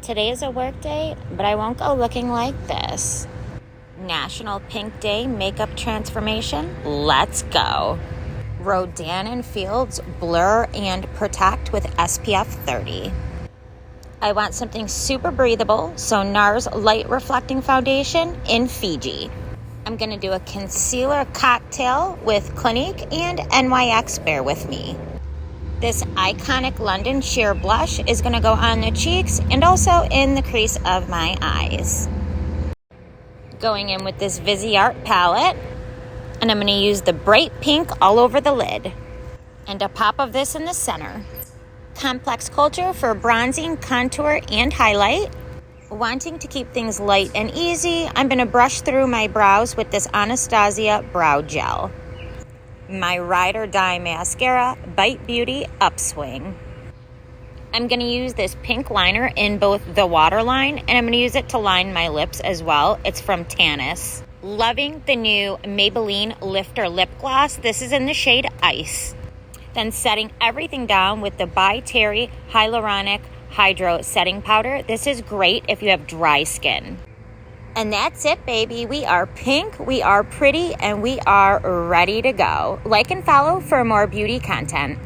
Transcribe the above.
Today is a work day, but I won't go looking like this. National Pink Day Makeup Transformation. Let's go. Rodan & Fields Blur and Protect with SPF 30. I want something super breathable, so NARS Light Reflecting Foundation in Fiji. I'm going to do a concealer cocktail with Clinique and NYX Bear With Me. This iconic London sheer blush is going to go on the cheeks and also in the crease of my eyes. Going in with this Viseart palette, and I'm going to use the bright pink all over the lid. And a pop of this in the center. Complex Culture for bronzing, contour, and highlight. Wanting to keep things light and easy, I'm going to brush through my brows with this Anastasia Brow Gel. My Ride or Die Mascara, Bite Beauty Upswing. I'm going to use this pink liner in both the waterline, and I'm going to use it to line my lips as well. It's from Tanis. Loving the new Maybelline Lifter Lip Gloss. This is in the shade Ice. Then setting everything down with the By Terry Hyaluronic Hydro Setting Powder. This is great if you have dry skin. And that's it, baby. We are pink, we are pretty, and we are ready to go. Like and follow for more beauty content.